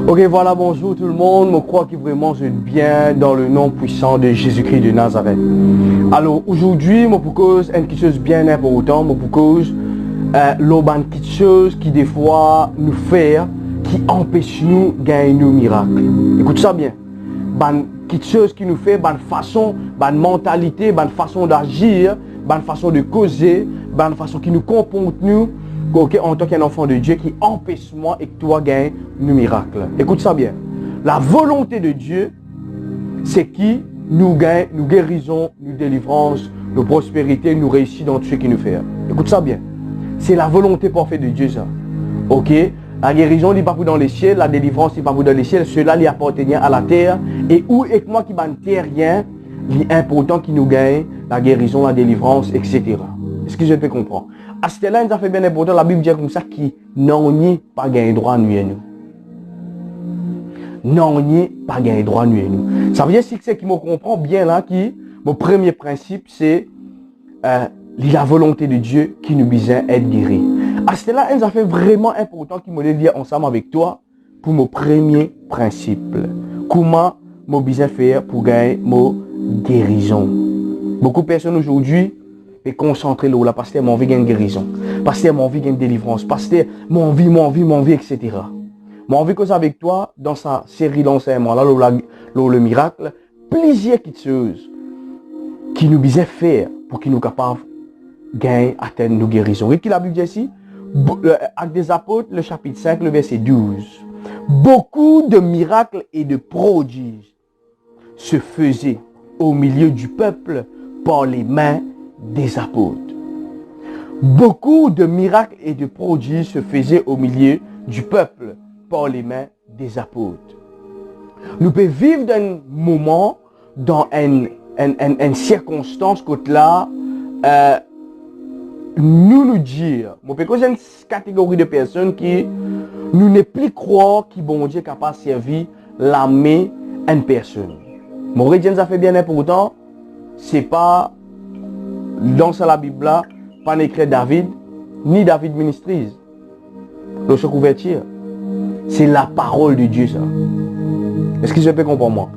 Ok, voilà, bonjour tout le monde. Je crois que vraiment je suis bien dans le nom puissant de Jésus-Christ de Nazareth. Alors aujourd'hui, je vous cause quelque chose de bien important. Je vous cause quelque chose qui des fois nous fait, qui empêche nous de gagner nos miracles. Écoute ça bien. Quelque chose qui nous fait, une façon, une mentalité, une façon d'agir, une façon de causer, une façon qui nous comporte nous. En tant qu'un enfant de Dieu qui empêche moi et que toi gagne nos miracles. Écoute ça bien. La volonté de Dieu, c'est qui nous gagne, nous guérissons, nous délivrance, nous prospérité, nous réussissons dans tout ce qu'il nous fait. Écoute ça bien. C'est la volonté parfaite de Dieu ça. Ok? La guérison n'est pas pour dans les ciels, la délivrance n'est pas pour dans les ciels, cela lui appartient à la terre. Et où est moi qui ne terre rien, l'important qui nous gagne, la guérison, la délivrance, etc. Est-ce que je peux comprendre? À ce là, il nous a fait bien important, la Bible dit comme ça, qui n'en nie pas gagné droit à nous. N'en nie pas gagné droit à nous. Ça veut dire que c'est qui me comprend bien là, qui, mon premier principe, c'est la volonté de Dieu qui nous besoin d'être guéri. À ce là, il nous a fait vraiment important qu'il me dire ensemble avec toi pour mon premier principe. Comment mon besoin faire pour gagner mon guérison. Beaucoup de personnes aujourd'hui et concentrer là, pasteur, mon envie gagne guérison. Pasteur, mon envie gagne délivrance. Pasteur, mon envie, etc. Mon envie cause avec toi, dans sa série d'enseignements, là, le miracle, plusieurs petites choses qui nous besoin faire pour qu'ils nous capables de gagner, atteindre nos guérisons. Et qui la Bible dit ici, Actes des Apôtres, le chapitre 5, le verset 12. Beaucoup de miracles et de prodiges se faisaient au milieu du peuple par les mains des apôtres. Beaucoup de miracles et de prodiges se faisaient au milieu du peuple par les mains des apôtres. Nous pouvons vivre dans un moment, dans une circonstance que là, nous dire, je peux causer une catégorie de personnes qui nous ne plus croire que bon Dieu est capable de servir l'armée à une personne. Mon rédien ça fait bien important, c'est pas dans la Bible là, pas écrit David, ni David Ministries. Le se couverture. C'est la parole de Dieu ça. Est-ce que je peux comprendre moi?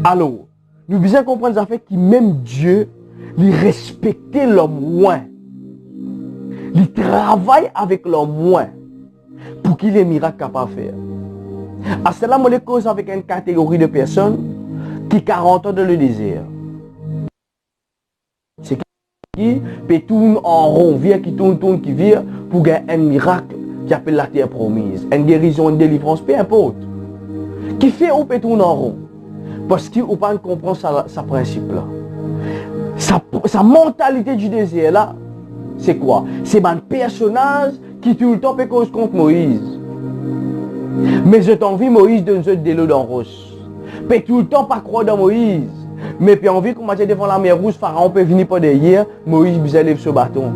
Alors, nous devons comprendre ça fait que même Dieu, il respectait l'homme moins. Il travaille avec l'homme moins pour qu'il ait miracle capable de faire. À cela, moi, les cause avec une catégorie de personnes qui 40 ans dans le désert. C'est qui peut tourner en rond, vient qui tourne, qui vient pour gagner un miracle qui appelle la terre promise. Une guérison, une délivrance, peu importe. Qui fait ou peut tourner en rond. Parce qu'il ne pas comprendre sa principe là. Sa mentalité du désert là, c'est quoi? C'est un personnage qui tout le temps peut cause contre Moïse. Mais je t'envie Moïse de nous de l'eau dans roche. Peut tout le temps pas croire dans Moïse. Mais puis envie qu'on marche devant la mer rouge, Pharaon peut venir pas derrière, Moïse vous lève ce bâton.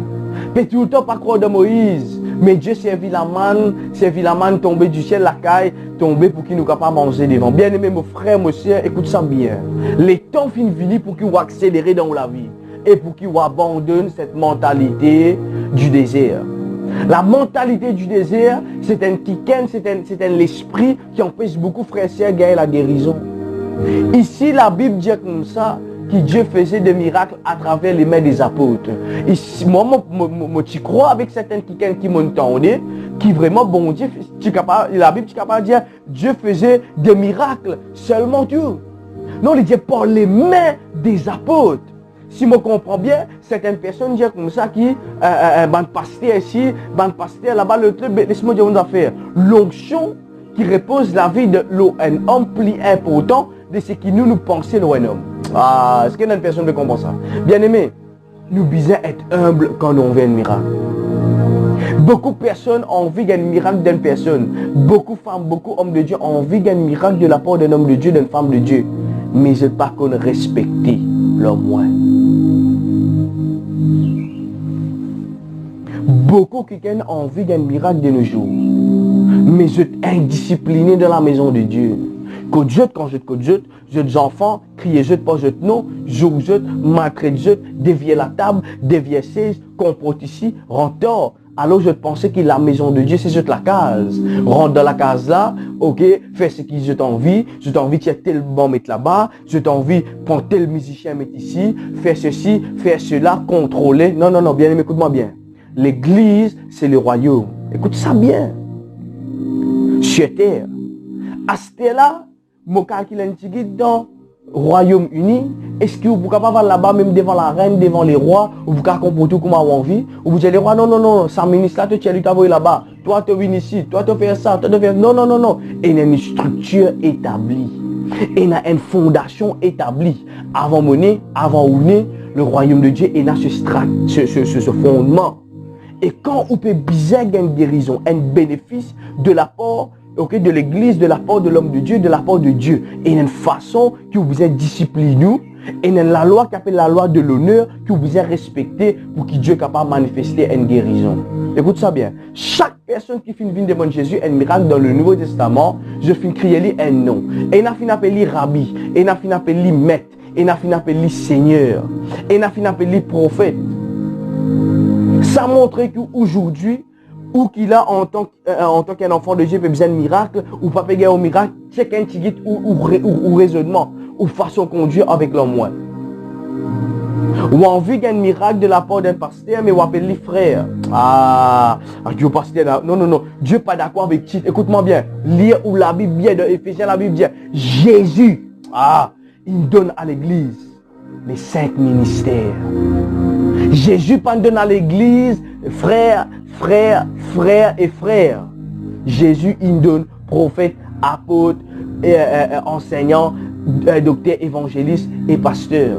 Peut tout le temps pas croire dans Moïse. Mais Dieu servit la manne tombée du ciel, la caille, tombée pour qu'il nous capable de manger devant. Bien aimé, mon frère, mon soeur, écoute ça bien. Les temps finissent pour qu'il va accélérer dans la vie. Et pour qu'il abandonne cette mentalité du désert. La mentalité du désert, c'est un kiken, c'est un l'esprit qui empêche beaucoup frères et sœurs de gagner la guérison. Ici, la Bible dit comme ça, que Dieu faisait des miracles à travers les mains des apôtres. Ici, moi, tu crois avec certains kiken qui m'entendent, qui vraiment, bon Dieu, la Bible est capable de dire, Dieu faisait des miracles, seulement tout. Non, il dit par les mains des apôtres. Si je comprends bien, certaines personnes disent comme ça qui ban pasteur ici, ban pasteur là-bas, le truc, laisse-moi dire une affaire. L'onction qui repose la vie de un homme plus important de ce que nous pensons de un homme. Ah, est-ce qu'il y a une personne qui comprend ça? Bien aimé, nous devons être humbles quand on veut un miracle. Beaucoup de personnes ont envie d'un miracle d'une personne. Beaucoup de femmes, beaucoup d'hommes de Dieu ont envie d'un miracle de la part d'un homme de Dieu, d'une femme de Dieu. Mais je ne pas qu'on respecter l'homme moins. Beaucoup qui ont envie d'un miracle de nos jours. Mais je suis indiscipliné dans la maison de Dieu. Quand je jette enfants, crier jette pas jette non, joue jette, maltraite jette, dévier la table, dévier 16, comporte ici, rentre Alors je pensais que la maison de Dieu, c'est juste la case. Rentre dans la case là, ok, fais ce que je t'envie. Je t'envie, tu as tel bon mettre là-bas. Je t'envie, prends tel musicien mettre ici. Fais ceci, fais cela, contrôler. Non, non, non, bien aimé, écoute-moi bien. L'église, c'est le royaume. Écoute ça bien. Sur terre. À ce terre-là, mon calcul est dans Royaume-Uni. Est-ce que vous pouvez pas aller là-bas, même devant la reine, devant les rois, ou vous pouvez comporter comme vous avez envie, ou vous dites les rois, non, non, non, ça ministre là, tu as lu là-bas, toi tu viens ici, toi tu fais ça, toi tu fais... Non, non, non, non. Et il y a une structure établie. Et il y a une fondation établie. Avant monnaie, avant ouné, le royaume de Dieu, il y a ce fondement. Et quand vous pouvez bien une guérison, un bénéfice de l'apport, okay, de l'église, de l'apport de l'homme de Dieu, de l'apport de Dieu. Et il y a une façon que vous êtes discipliné. Et il y a la loi qui appelle la loi de l'honneur que vous êtes respecté pour que Dieu soit capable de manifester une guérison. Écoute ça bien. Chaque personne qui finit de devant Jésus, un miracle dans le Nouveau Testament, je finis crier un nom. Et il a fini d'appeler Rabbi. Et il a fini d'appeler Maître. Et il a fini d'appeler Seigneur. Et il a fini d'appeler Prophète. Ça montre qu'aujourd'hui, ou qu'il a en tant qu'un enfant de Dieu fait besoin de miracle, ou pas faire un miracle, chacun qui guide ou raisonnement, ou façon de conduire avec l'homme. Ou envie d'un miracle de la part d'un pasteur, mais on appelle les frères. Ah, Dieu pasteur, non, non, non, Dieu pas d'accord avec titre. Écoute-moi bien, lire ou la Bible bien, dans Éphésiens, la Bible dit, Jésus, il donne à l'église les 5 ministères. Jésus pas donne à l'église frère, frère, frère et frère. Jésus il donne prophète, apôtre, enseignant, docteur, évangéliste et pasteur.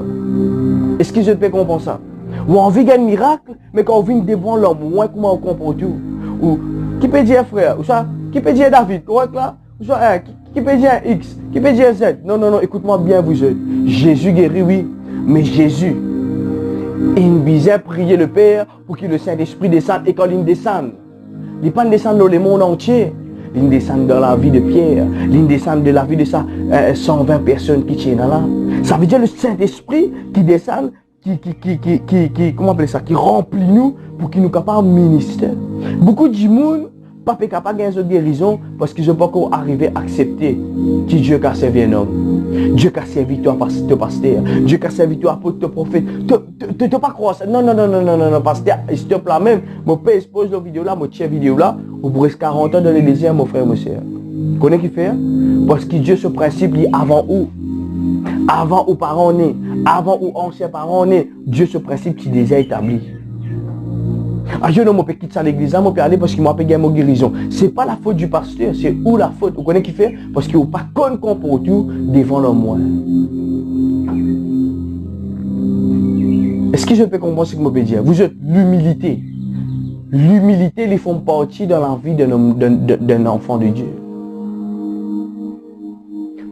Est-ce que je peux comprendre ça? Ou on vit un miracle, mais quand on vient devant l'homme, comment on comprend tout? Ou qui peut dire frère? Ou ça, qui peut dire David? Correct là? Ou ça, qui peut dire X? Qui peut dire Z? Non, non, non, écoute-moi bien vous autres. Jésus guérit, oui, mais Jésus, il visait prier le Père pour que le Saint-Esprit descende. Et quand il descend, il ne pas descendre dans le monde entier. Il descend dans la vie de Pierre. Il descend de la vie de ça 120 personnes qui tiennent là. Ça veut dire le Saint-Esprit qui descend, comment on appelle ça, qui remplit nous pour qu'il nous capable de ministrer. Beaucoup de monde pas capable de gagner une guérison parce qu'ils n'ont pas encore arrivé à accepter que Dieu a servi un homme. Dieu a servi toi pasteur. Dieu a servi toi apôtre, prophète. Tu ne pas croire ça. Non, non, non, non, non, non, pasteur, s'il te plaît même. Mon père expose la vidéo là, mon tiers vidéo là, vous pourrez 40 ans dans l'église, mon frère, mon soeur. Vous connaissez qui fait? Parce que Dieu, ce principe, il avant où? Avant où parents nés, avant où anciens parents nés, Dieu, ce principe qui est déjà établi. Je ne peux quitter ça à l'église, je peux aller parce qu'il m'a payé mon guérison. Ce n'est pas la faute du pasteur, c'est où la faute. Vous connaissez qui fait? Parce qu'il n'y a pas qu'on comporte devant l'homme. Est-ce que je peux comprendre ce que je peux dire? Vous êtes l'humilité. L'humilité, ils font partie de la vie d'un enfant de Dieu.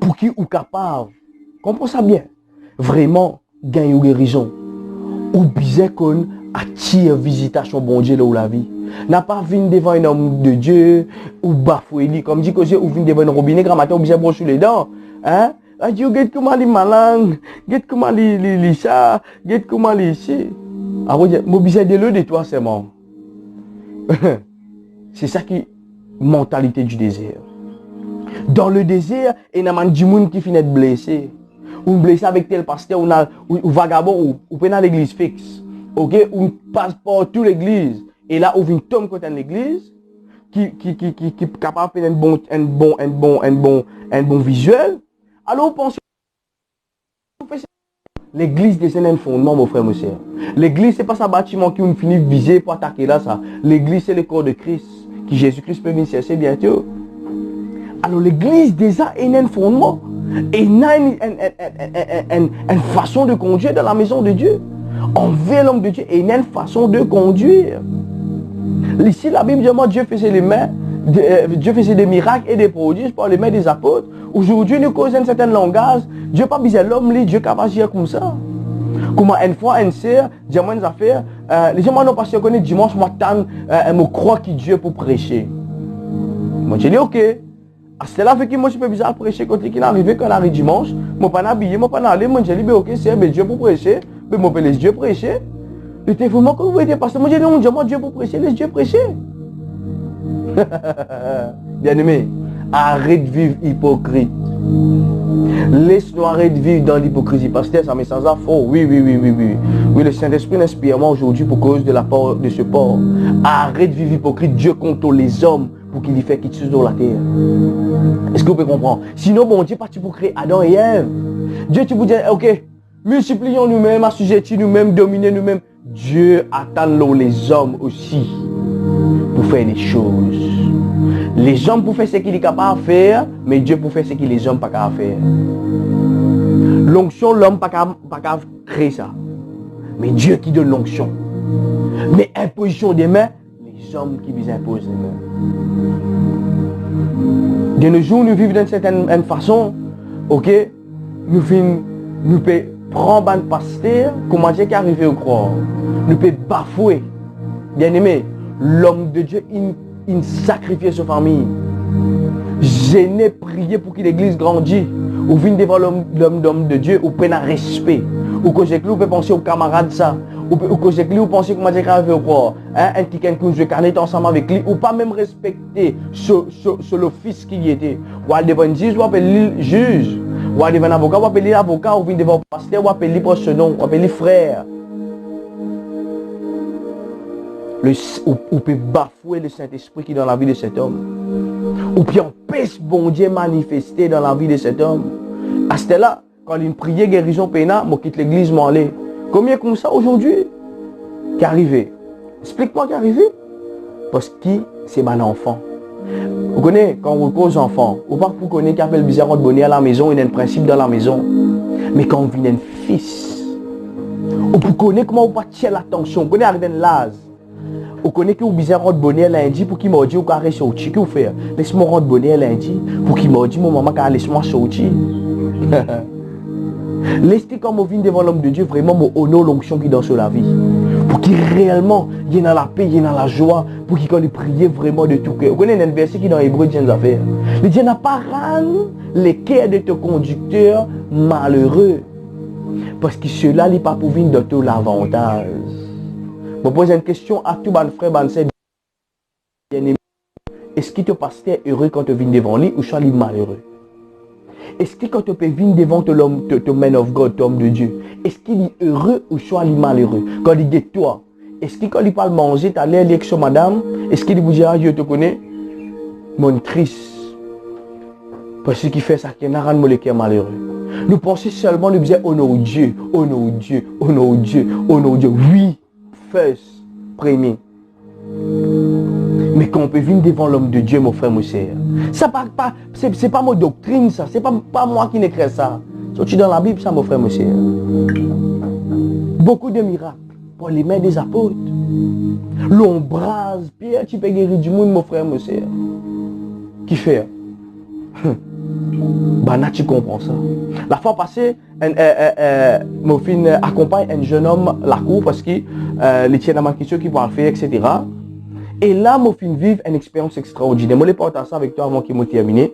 Pour qui est capable, comprenez ça bien, vraiment gagner une guérison. Ou bien qu'on attire visitation bon Dieu là où la vie. N'a pas vu devant un homme de Dieu ou bafoué comme dit que j'ai ou venu devant un robinet grand matin ou bien brocher les dents. Hein? Dieu regarde comment les malins, regarde comment les chats, regarde comment les ici. Ah oui, moi besoin de l'eau de toi c'est mon. C'est ça qui mentalité du désert. Dans le désert, il y a du monde qui finit de blessé. Ou blessé avec tel pasteur ou vagabond ou peut dans l'église fixe. Ok, on passe par toute l'église. Et là, on vient tomber côté de l'église qui est capable de faire un bon visuel. Alors, on pense l'église descend un fondement, mon frère, mon soeur. L'église, ce n'est pas ça bâtiment qui on finit de viser pour attaquer là, ça. L'église, c'est le corps de Christ. Qui Jésus-Christ peut venir chercher bientôt. Alors, l'église, déjà, est un fondement. Et il y a une façon de conduire dans la maison de Dieu. Envers l'homme de Dieu, il y a une façon de conduire. Ici, la Bible dit, moi, Dieu faisait les mains, Dieu faisait des miracles et des prodiges par les mains des apôtres. Aujourd'hui, nous causons un certain langage. Dieu pas besoin de l'homme, Dieu est capable d'agir comme ça. Comment une fois, une sœur, dis-moi une affaire, les gens n'ont pas si connaît dimanche, moi, je crois que Dieu pour prêcher. Moi, je dis, ok. C'est là que moi, je peux bizarre prêcher quand il arrive, quand il arrive dimanche. Moi, pas habillé, moi, pas aller, moi, je dis, ok, c'est Dieu pour prêcher. Mais moi, je Dieu prêcher. Le témoin que vous voyez, parce que moi, j'ai dit, non, moi, Dieu pour prêcher, laisse Dieu prêcher. Bien-aimé, arrête de vivre hypocrite. Laisse-nous arrêter de vivre dans l'hypocrisie. Pasteur, ça met sans faux. Oui. Oui, le Saint-Esprit m'inspire moi aujourd'hui pour cause de la part de ce port. Arrête de vivre hypocrite. Dieu compte les hommes pour qu'il y fasse quelque chose dans la terre. Est-ce que vous pouvez comprendre? Sinon, bon Dieu parti pour créer Adam et Ève. Dieu, tu vous dis, ok, multiplions nous-mêmes, assujettis nous-mêmes, dominer nous-mêmes. Dieu attend les hommes aussi pour faire des choses. Les hommes pour faire ce qu'il est capable de faire, mais Dieu pour faire ce que les hommes pas capable de faire. L'onction, l'homme pas capable de créer ça. Mais Dieu qui donne l'onction. Mais imposition des mains, les hommes qui vous imposent les mains. De nos jours, nous vivons d'une certaine façon, ok, nous pouvons prendre un pasteur, comment dire qui arrive au croire. Nous pouvons bafouer. Bien aimé, l'homme de Dieu, il sacrifie sa famille. Je n'ai prié pour que l'église grandisse. Ou vienne devant l'homme de Dieu, ou peine à respect. Ou que j'ai vous pouvez penser aux camarades ça. Ou que j'ai vous pensez comment dire arrive au croire. Un qui quelqu'un je carnet ensemble avec lui. Ou pas même respecter l'office qu'il y était. Ou aller devant un juge, ou appeler le juge. Ou aller devant un avocat, ou appeler l'avocat, ou venir devant le pasteur, ou appeler pour ce nom, ou appeler frère. Ou peut bafouer le Saint-Esprit qui est dans la vie de cet homme. Ou puis empêche bon Dieu manifester dans la vie de cet homme. À ce là, quand il priait guérison pénale, moi quitte l'église, moi aller. Combien comme ça aujourd'hui? Qui est arrivé? Explique-moi qui est arrivé. Parce que c'est mon enfant. Vous connaissez, quand on cause enfant, ou pas vous connaissez qui appelle bizarre de bonnet à la maison, il y a un principe dans la maison. Mais quand on vient un fils, ou vous connaissez comment on va tirer l'attention, vous connaissez arrivé un lase. Vous connaissez que vous bizarre rendre bonnet lundi pour qu'il m'a dit ou carré sorti que vous faites. Laisse-moi rendre bonnet lundi pour qu'il m'a dit mon maman car laisse-moi sortir. Laissez comme on vient devant l'homme de Dieu vraiment mon honneur l'onction qui dans sur la vie. Pour qu'il réellement il y ait dans la paix, il y ait dans la joie, pour qu'il quand il prie vraiment de tout cœur. Vous connaissez un verset qui dans Hébreu dit des affaires. Il dit n'a pas rendre les cœurs de tes conducteurs malheureux. Parce que cela n'est pas pour venir de tout l'avantage. Je pose une question à tout mon frère, mon sœur bien-aimé. Est-ce que tu pasteur heureux quand tu viens devant lui ou soit lui malheureux? Est-ce que quand tu peux venir devant l'homme, ton man of God, ton homme de Dieu, est-ce qu'il est heureux ou soit lui malheureux? Quand il dit toi, est-ce que quand il parle manger, tu as l'air avec son madame, est-ce qu'il vous dit ah, je te connais? Mon triste. Parce qu'il fait ça, qu'il n'y a rien de malheureux. Nous pensons seulement, nous disons oh non Dieu, oh non Dieu, oh non Dieu, oh non Dieu. Oui. First, premier. Mais quand on peut venir devant l'homme de Dieu, mon frère, mon sœur, c'est pas ma doctrine, ça. C'est pas moi qui n'écris ça. C'est dans la Bible, ça, mon frère, mon sœur. Beaucoup de miracles pour les mains des apôtres. L'ombrage, Pierre, tu peux guérir du monde, mon frère, mon sœur. Qui fait? Là, tu comprends ça. La fois passée, mon fils accompagne un jeune homme à la cour parce qu'il tient dans ma question qu'il va le faire, etc. Et là, mon fils vit une expérience extraordinaire. Je vais partager ça avec toi avant qu'il m'ait terminé.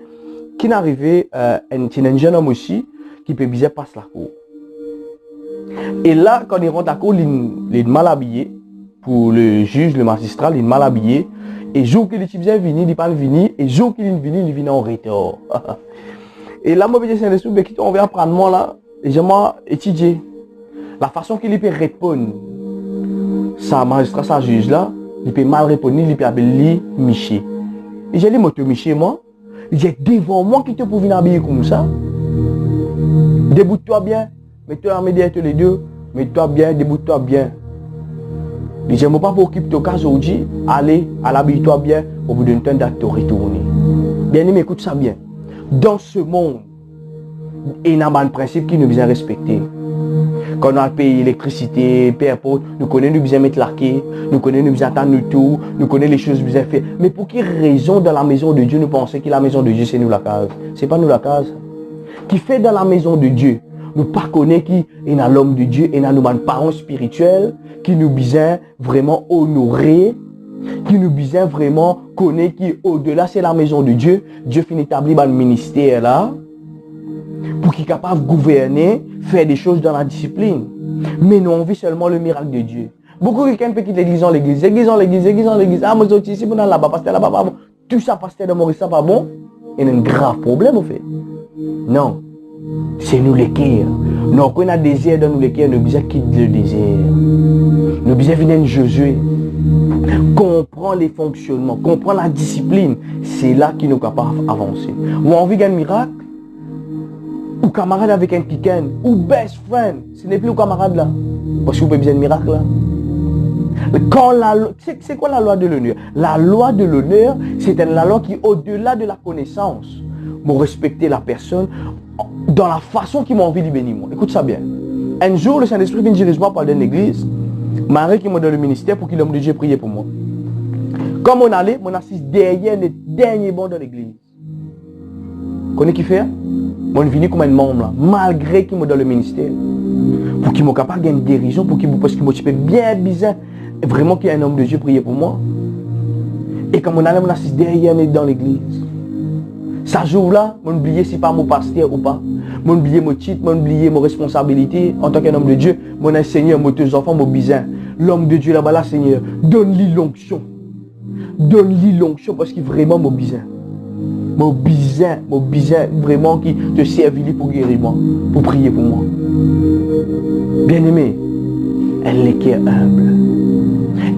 Qui est arrivé, un jeune homme aussi qui peut bien passer la cour. Et là, quand il rentre à la cour, il est mal habillé. Pour le juge, le magistrat, il est mal habillé. Et jour qu'il est venu, il n'est pas venu. Et jour qu'il est venu, il vient en retard. Et là, moi, je dis, c'est qui on vient prendre moi là. Et j'aimerais étudier. La façon qu'il peut répondre, ça magistrat, ça juge là, il peut mal répondre, il peut appeler Miché. Et j'ai dit, moi, Miché, moi. J'ai devant moi qui te pour venir habiller comme ça. Déboute-toi bien. Mets-toi à médier tous les deux. Mets-toi bien, déboute-toi bien. Et je ne pas pour occuper ton cas aujourd'hui. Allez, habille-toi bien. Au bout d'un temps, de te retourner. Bien aimé, écoute ça bien. Dans ce monde, il y a un principe qui nous besoin respecter. Quand on a payé l'électricité, peu importe, nous connaissons, nous besoin mettre la quai, nous connaissons, nous besoin attendre tout, nous connaissons les choses que nous besoin faire. Mais pour quelle raison dans la maison de Dieu, nous pensons que la maison de Dieu, c'est nous la case? Ce n'est pas nous la case. Qui fait dans la maison de Dieu, nous ne connaissons qui est dans l'homme de Dieu, et dans nos parents spirituels, qui nous besoin vraiment honorer, qui nous besoin vraiment connaître qui au-delà, c'est la maison de Dieu. Dieu finit d'établir un ministère là, pour qu'il soit capable de gouverner, faire des choses dans la discipline. Mais nous, on vit seulement le miracle de Dieu. Beaucoup de quelqu'un peut quitter l'église en l'église, église en l'église, église en l'église. Ah, moi, je suis là-bas, pasteur là-bas, pas bon. Tout ça, pasteur de Maurice, ça pas bon. Il y a un grave problème, au fait. Non. C'est nous les cœurs. Non, quand on a un désir dans nous les cœurs, nous besoin quitter le désir. Nous besoin venir Josué. Comprendre les fonctionnements, comprendre la discipline. C'est là qu'il nous capable d'avancer. Ou envie d'un miracle, ou camarade avec un piquin, ou best friend. Ce n'est plus le camarade là. Parce que vous avez besoin de miracle là. C'est quoi la loi de l'honneur? La loi de l'honneur, c'est une loi qui, au-delà de la connaissance, me respecter la personne dans la façon qu'il m'a envie de bénir moi. Écoute ça bien. Un jour, le Saint-Esprit vient diriger moi par une église. Marie qui m'a donné le ministère pour que l'homme de Dieu prie pour moi. Comme on allait, mon assis derrière le dernier banc de l'église. Vous connaissez qui fait? Moi, je venu comme un membre là, malgré qu'il m'a donné le ministère. Pour qu'il m'ait capable de gagner une dérision, parce qu'il m'a bien bizarre. Vraiment qu'il y a un homme de Dieu prier pour moi. Et comme on allait, mon assis derrière dans l'église. Ce jour-là, je oublié si pas mon pasteur ou pas. Je oublié mon titre, je oublié mon responsabilité en tant qu'un homme de Dieu. Mon Seigneur, mes deux enfants, mon bizarre. L'homme de Dieu là-bas, là, Seigneur, donne-lui l'onction. Donne-lui l'onction parce qu'il est vraiment mon bizarre. Mon bizarre, vraiment qui te servit pour guérir moi, pour prier pour moi. Bien-aimé, elle est qui est humble.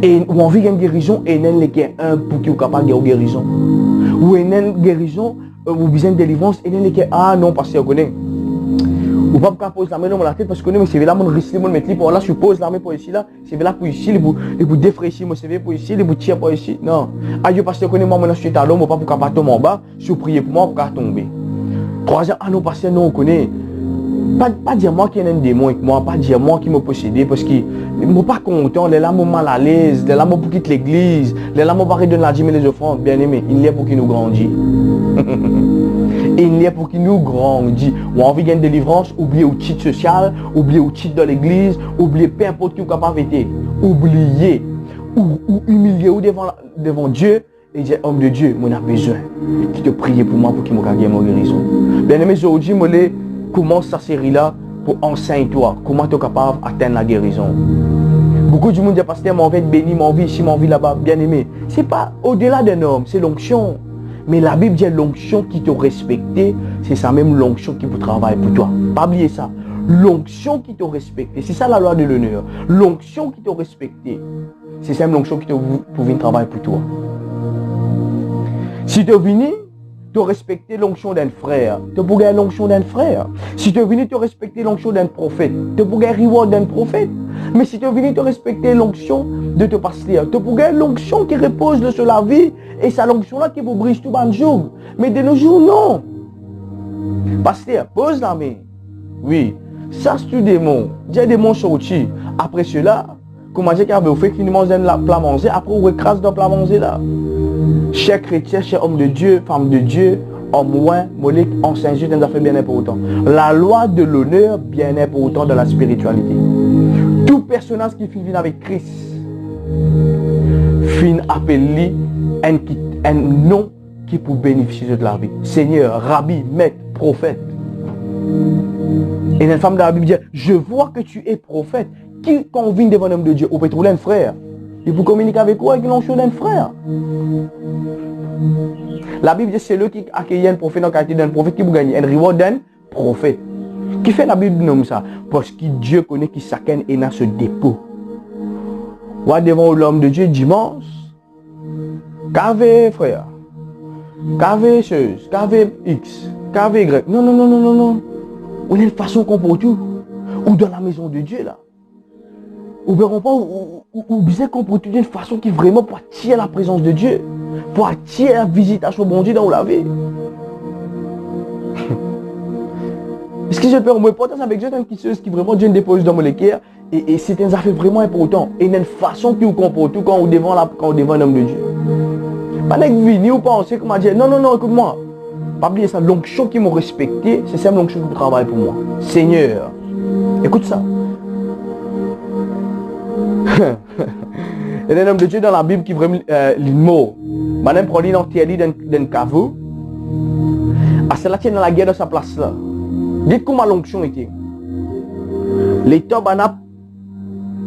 Et on vit une guérison et elle est qui est humble pour qu'il soit capable de guérison. Ou une guérison, ou besoin de délivrance, et elle est qui est ah non, parce qu'on connaît. Ou pas pour poser la main dans la tête parce que nous, c'est là mon risque, mon mettre pour là, je pose la main pour ici là, c'est là pour ici, et pour défraîchir mon CV pour ici, et pour tirer pour ici. Non. Aïe, parce que connais moi, je suis talon, pas pour capable tomber en bas, je prie pour moi pour qu'à tomber. Troisième, ah non, parce que non, on connaît. Pas dire moi qu'il y a un démon avec moi, pas dire moi qui me possédé parce que je ne suis pas content, les là, mal à l'aise, les là, pour quitter l'église, les là, pour arrêter de la dîme et les offrandes, bien aimé, il y a pour qu'il nous grandisse. Il y a pour qu'il nous grandisse. Ou envie de délivrance, oubliez le titre social, oubliez le titre de l'église, oubliez peu importe qui est capable de oubliez ou humilier ou devant Dieu et dire homme de Dieu, moi j'ai besoin qui te prie pour moi pour qu'il me gagne mon guérison. Bien aimé, aujourd'hui, moi commence cette série là pour enseigner toi comment tu es capable d'atteindre la guérison. Beaucoup du monde dit pasteur, mon envie être béni, mon envie ici, mon envie là-bas, bien aimé. C'est pas au-delà d'un homme, c'est l'onction. Mais la Bible dit l'onction qui te respecte, c'est ça même l'onction qui peut travailler pour toi. Pas oublier ça. L'onction qui te respecte, c'est ça la loi de l'honneur. L'onction qui te respecte, c'est ça même l'onction qui te pour venir travailler pour toi. Si tu es venu te respecter l'onction d'un frère, tu peux gagner l'onction d'un frère. Si tu es venu te respecter l'onction d'un prophète, tu peux gagner reward d'un prophète. Mais si tu es venu te respecter l'onction de te pasteur, tu peux gagner l'onction qui repose sur la vie et c'est l'onction là qui vous brise tout le jour. Mais de nos jours, non. Pasteur, pose la main. Oui, ça c'est tout démon. Dis démon sorti. Après cela, comment dire qu'il y avait fait qu'il mange un plat manger, après on écrase dans le plat manger là. Cher chrétien, cher homme de Dieu, femme de Dieu, homme ouin, molique, ancien Dieu, c'est un affaire bien important. La loi de l'honneur, bien important dans la spiritualité. Tout personnage qui finit avec Christ, finit appelé un nom qui peut bénéficier de la vie. Seigneur, Rabbi, Maître, Prophète. Et une femme de la Bible dit, je vois que tu es prophète. Qui convient devant un homme de Dieu? Au peut trouver un frère. Et vous communiquez avec quoi? Avec l'onction d'un frère. La Bible dit c'est lui qui accueille un prophète en qualité d'un prophète qui vous gagne un reward d'un prophète. Qui fait la Bible nomme ça? Parce que Dieu connaît qui chacun est dans ce dépôt. Ou devant l'homme de Dieu dimanche. KV frère. KV chose. KV X. KV Y. Non, non, non, non, non, non. On a une façon qu'on peut tout. Ou dans la maison de Dieu là. Ou verrons pas, ou bien qu'on peut d'une façon qui vraiment pour attirer la présence de Dieu, pour attirer la visitation bon Dieu dans la vie. Est-ce que je peux me porter avec Dieu quelque chose qui vraiment Dieu dépose dans mon cœur et c'est une affaire vraiment important. Et il y a une façon qui vous comporte quand on devant un homme de Dieu. Pas que venir ou penser comment dire non, non, non, écoute-moi. Pas oublier ça, l'onction qui m'a respecté, c'est ça l'onction qui travaille pour moi. Seigneur, écoute ça. Il y a un homme de Dieu dans la Bible qui vraiment les mots. Madame prend l'île entière d'un caveau. À cela tient dans la guerre de sa place là. Dites comment l'onction était. Les tobes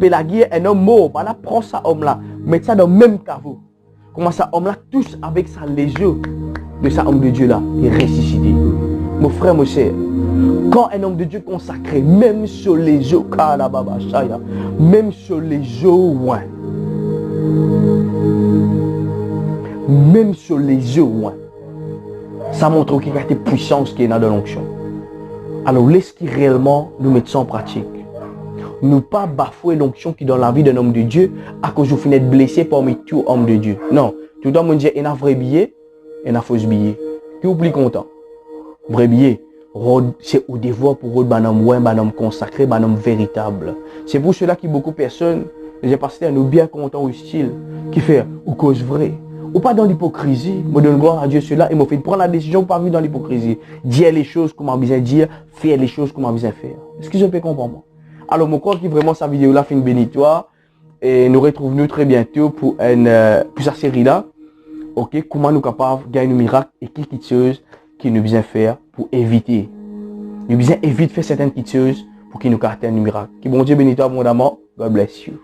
Pélagie, un homme mort, voilà, prend ça homme-là, met ça dans le même caveau. Comment ça homme-là touche avec sa légère de ça homme de Dieu-là, il est ressuscité. Mon frère, mon cher, quand un homme de Dieu consacré, même sur les eaux, même sur les eaux, ouais. Même sur les eaux, ouais. Ça montre qu'il y a des puissances qui est dans l'onction. Alors, laisse-qui réellement nous mettre ça en pratique. Ne pas bafouer l'onction qui est dans la vie d'un homme de Dieu à cause de finir blessé parmi tout homme de Dieu. Non, tout le temps, on dit, il y a un vrai billet et un faux billet. Qui est plus content? Vrai billet, c'est au devoir pour eux, un homme consacré, un homme véritable. C'est pour cela que beaucoup de personnes, les pasteurs, nous bien contents au style, qui fait ou cause vrai. Ou pas dans l'hypocrisie. Je donne gloire à Dieu cela et me fait prendre la décision pas vivre dans l'hypocrisie. Dire les choses comme on besoin dire, faire les choses comme on besoin faire. Est-ce que je peux comprendre? Alors, je crois que vraiment sa vidéo là fait une bénitoire. Et nous retrouvons très bientôt pour sa série là. Ok, comment nous capables de gagner un miracle et quelle chose qui nous besoin faire pour éviter. Nous besoin éviter de faire certaines petites choses pour qu'il nous carte un miracle. Que bon Dieu bénisse toi abondamment. God bless you.